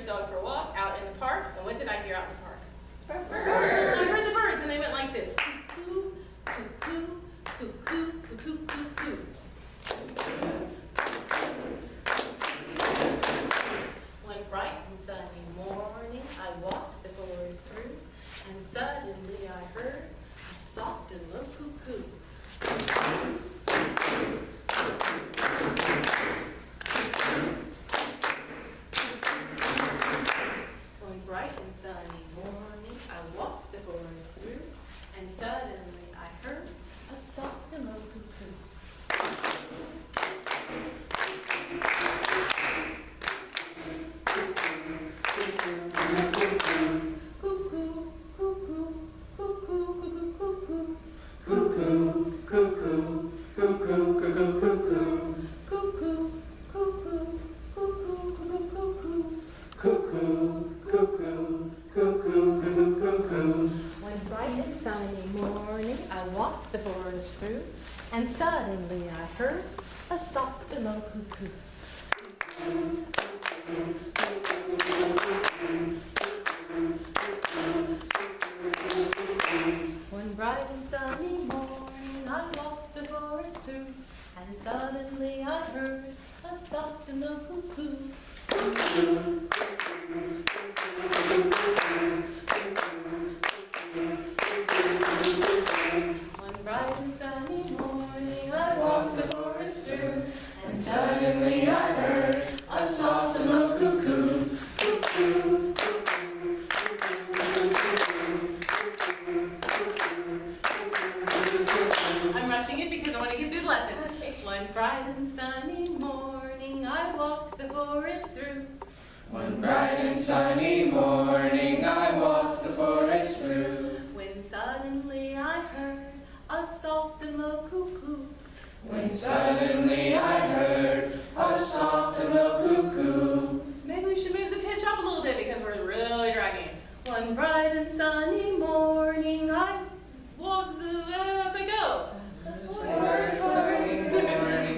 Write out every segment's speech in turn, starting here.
his dog for a walk out in the park. And what did I hear out in the park? Birds. I heard the birds, and they went like this. Cuckoo, cuckoo, cuckoo, cuckoo, cuckoo. One bright and sunny morning, I walked the forest through, and suddenly I heard a soft and low cuckoo. One bright and sunny morning, I walked the forest through, and suddenly I heard a soft and low cuckoo. One bright and sunny morning, I walked the forest through, and suddenly I heard a soft and low cuckoo. One bright and sunny morning, I walked the forest through, and suddenly I heard a soft and low cuckoo. One bright and sunny morning, I walked the forest through, and suddenly I heard a soft and low cuckoo. I'm rushing it because I want to get through the lesson. One bright and sunny morning, I walked the forest through. One bright and sunny morning, I walked the forest through. When suddenly I heard a soft and low cuckoo. When suddenly I heard a soft and low cuckoo. Maybe we should move the pitch up a little bit because we're really dragging. One bright and sunny morning, I walked the, as I go.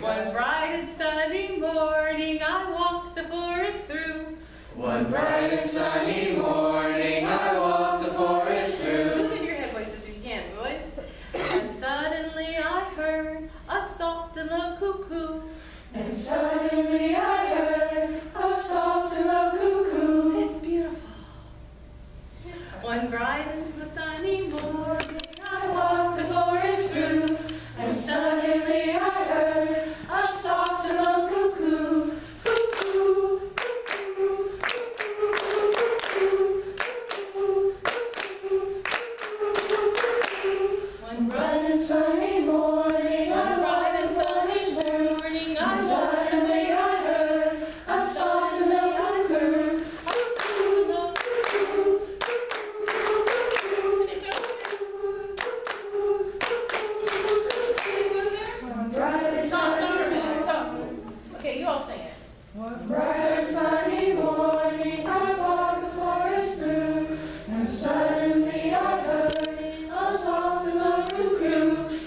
One bright and sunny morning, I walked the forest through. One bright and sunny morning, I walked the forest through. Move in your head voices if you can, boys. And suddenly I heard a soft and low cuckoo. And suddenly I heard a soft and low cuckoo. It's beautiful. One bright and sunny morning, I walked the forest through, and suddenly I heard a soft and low cuckoo. Cuckoo, cuckoo, cuckoo, cuckoo, cuckoo, cuckoo. One bright and sunny morning, I walked the forest through, and suddenly I heard a soft and low cuckoo. Okay, you all sing it. One bright and sunny morning, I walked the forest through, and suddenly I heard a soft and low cuckoo.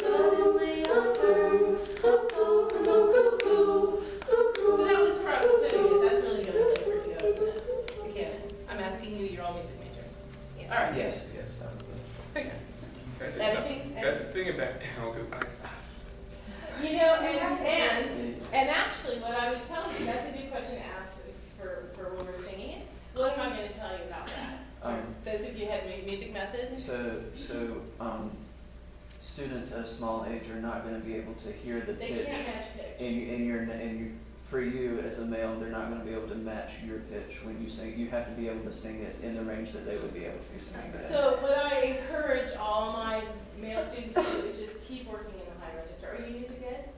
Suddenly I heard a soft and low cuckoo. So that was where I was putting it. That's really good place for you to go, isn't it? Okay, I'm asking you, you're all music majors. Yes. All right. Yes, that was it. Okay. Guys, Anything? sing it back down. 'Cause You know, and actually, what I would tell you, that's a good question to ask for when we're singing it. What am I going to tell you about that? Those of you who had music methods? Students at a small age are not going to be able to hear the They pitch. can't match pitch. For you as a male, they're not going to be able to match your pitch when you sing. You have to be able to sing it in the range that they would be able to be singing it. So what I encourage all my male students to do is just keep working in the high register. Are you music ed?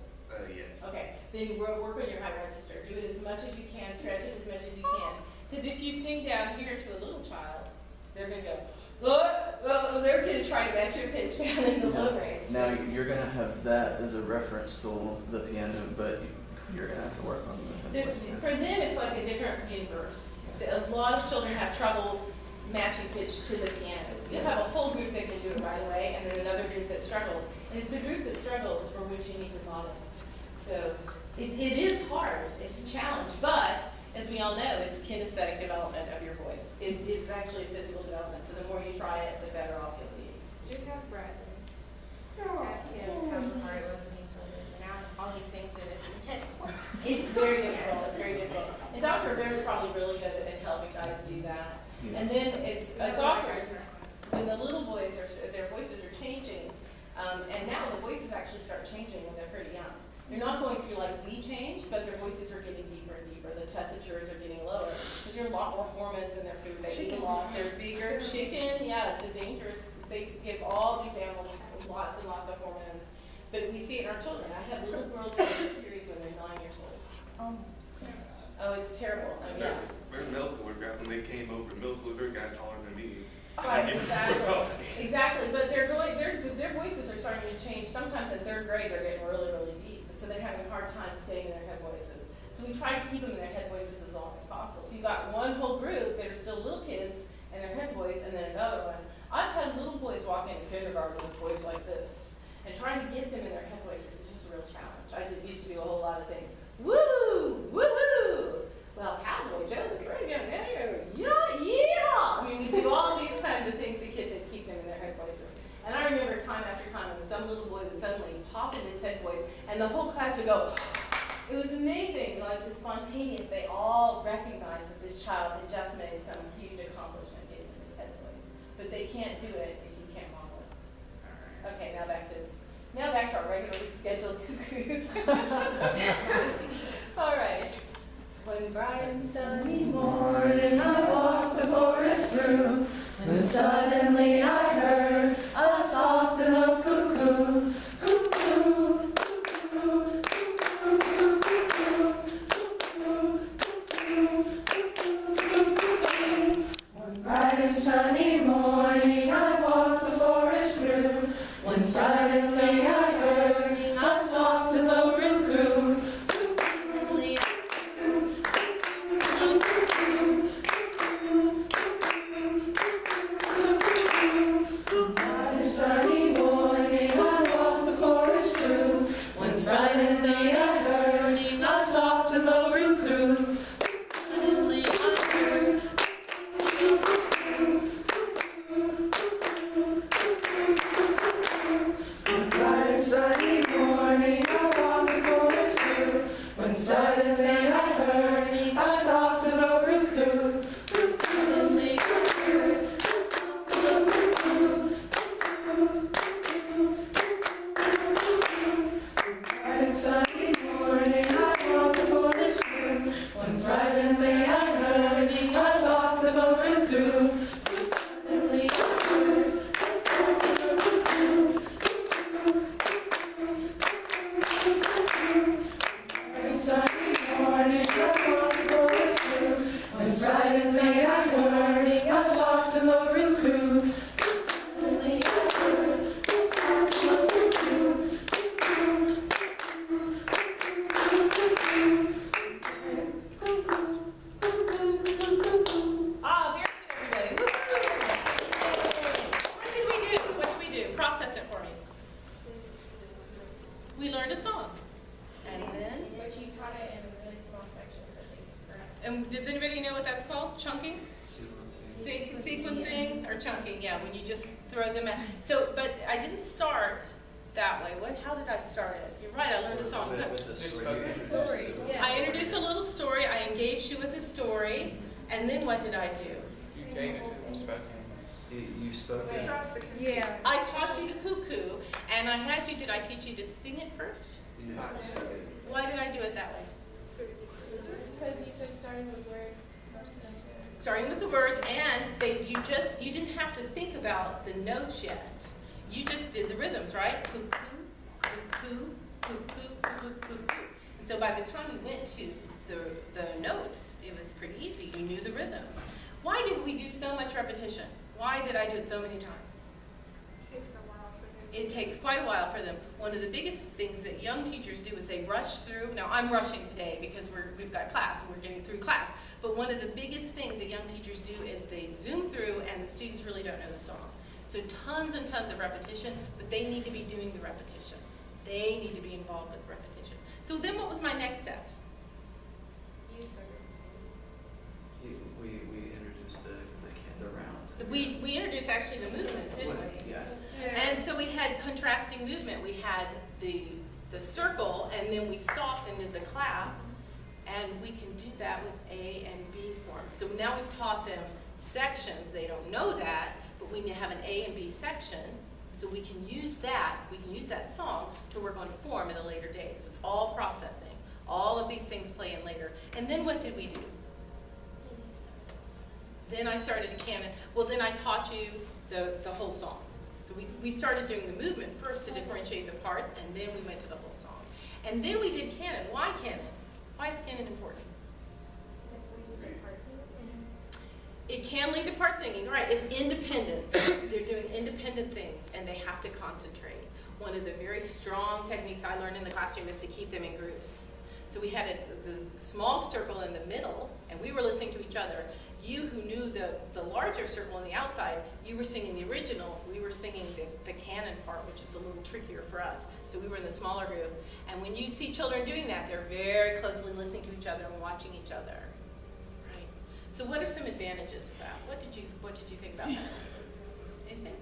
yes. Okay, then work on your high register. Do it as much as you can, stretch it as much as you can. Because if you sing down here to a little child, they're going to go, oh, they're going to try to match your pitch down in the low range. Now, you're going to have that as a reference tool, the piano, but you're going to have to work on the voice. For them, it's like a different universe. A lot of children have trouble matching pitch to the piano. You have a whole group that can do it right away, and then another group that struggles. And it's the group that struggles for which you need to model. So it is hard. It's a challenge. But as we we all know, it's kinesthetic development of your voice. It is actually physical development, so the more you try it, the better off you'll be. Just ask Bradley. Ask him how hard it was when he started. And now all he sings in is his head. It's very difficult, it's very difficult. And Dr. Bear's probably really good at helping guys do that. And then it's awkward when the little boys their voices are changing. And now the voices actually start changing when they're pretty young. They're not going through like the change, but their voices are getting deeper and deeper. The tessitures are getting lower because there's a lot more hormones in their food. They eat a lot. They're bigger. Chicken, yeah, it's a dangerous. They give all these animals lots and lots of hormones. But we see it in our children. I have little girls who have periods when they're 9 years old. Oh, it's terrible. I mean, yeah. We're in middle school, when they came over to middle school, there were guys taller than me. Right, Exactly. exactly. But their voices are starting to change. Sometimes in third grade, they're getting really, really deep. And so they're having a hard time staying in their head voices. So we try to keep them in their head voices as long as possible. So you've got one whole group that are still little kids and their head voice, and then another one. I've had little boys walk into kindergarten with a voice like this. And trying to get them in their head voices is just a real challenge. used to do a whole lot of things. Woo! Woo-hoo! Well, Cowboy Joe was very good. Yeah, yeah! I mean, we do all these kinds of things to kids that keep them in their head voices. And I remember time after time when some little boy would suddenly pop in his head voice, and the whole class would go, it was amazing, like the spontaneous. They all recognized that this child had just made some huge accomplishment getting in his head voice. But they can't do it if you can't model it. Okay, now back to our regularly scheduled cuckoos. All right. One bright and sunny morning I walked the forest through, and suddenly I heard a soft and low cuckoo, cuckoo, cuckoo, cuckoo, cuckoo, cuckoo, cuckoo, cuckoo. One bright and sunny morning I walked the forest through, when suddenly I heard a soft and low cuckoo. Sequencing or chunking, yeah, when you just throw them at. So, but I didn't start that way. How did I start it? You're right, I learned a song. I introduced a little story, I engaged you with a story, and then what did I do? You gave it to them spoken. You spoke it. Yeah. I taught you the cuckoo, and did I teach you to sing it first? You did. Why did I do it that way? Because you said starting with words. Starting with the word, and you didn't have to think about the notes yet. You just did the rhythms, right? Cuckoo, cuckoo, cuckoo, cuckoo, cuckoo. And so by the time we went to the notes, it was pretty easy. You knew the rhythm. Why did we do so much repetition? Why did I do it so many times? It takes a while for them. It takes quite a while for them. One of the biggest things that young teachers do is they rush through. Now, I'm rushing today because we've got class and we're getting through class. But one of the biggest things that young teachers do is they zoom through and the students really don't know the song. So tons and tons of repetition, but they need to be doing the repetition. They need to be involved with repetition. So then what was my next step? You started We introduced actually the movement, didn't we? Yeah. And so we had contrasting movement. We had the circle, and then we stopped and did the clap. And we can do that with A and B forms. So now we've taught them sections. They don't know that, but we have an A and B section. So we can use that song to work on form at a later date. So it's all processing. All of these things play in later. And then what did we do? Then I started a canon. Well, then I taught you the whole song. So we started doing the movement first to differentiate the parts, and then we went to the whole song. And then we did canon. Why canon? Why is canon important? It can lead to part singing, right? It's independent. They're doing independent things, and they have to concentrate. One of the very strong techniques I learned in the classroom is to keep them in groups. So we had the small circle in the middle, and we were listening to each other. You who knew the larger circle on the outside, you were singing the original. We were singing the canon part, which is a little trickier for us. So we were in the smaller group. And when you see children doing that, they're very closely listening to each other and watching each other. Right? So what are some advantages of that? What did you think about that? Anything?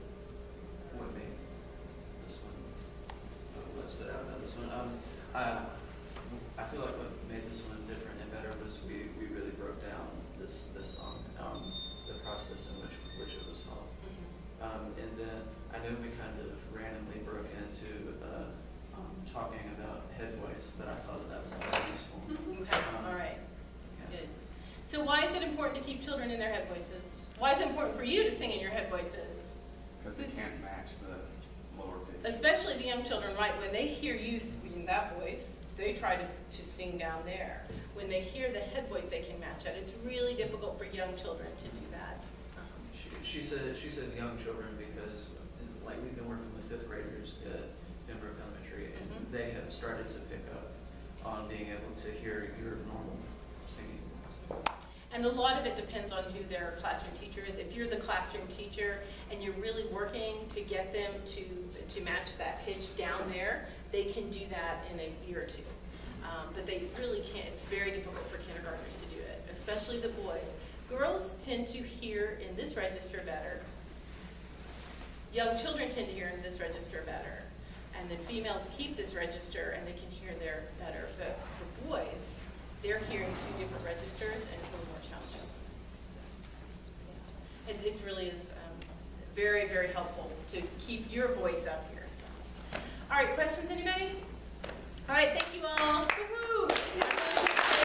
What made this one, what stood out about this one? I feel like what made this one different and better was we really broke down this song, the process in which it was taught. And then I know we kind of randomly broke into talking about head voice, but I thought that was also useful. Okay, all right. Yeah. Good. So why is it important to keep children in their head voices? Why is it important for you to sing in your head voices? Because they can't match the lower pitch. Especially the young children, right? When they hear you in that voice, they try to sing down there. When they hear the head voice, they can match that. It's really difficult for young children to do that. She says young children because like we've been working with fifth graders at Pembroke Elementary, and they have started to pick up on being able to hear your normal singing. And a lot of it depends on who their classroom teacher is. If you're the classroom teacher and you're really working to get them to match that pitch down there, they can do that in a year or two. But they really can't. It's very difficult for kindergartners to do it, especially the boys. Girls tend to hear in this register better. Young children tend to hear in this register better. And then females keep this register and they can hear there better. But for boys, they're hearing two different registers and it's a little more challenging. So, yeah. It really is very, very helpful to keep your voice up here. So. All right, questions, anybody? All right, thank you all. Woo-hoo.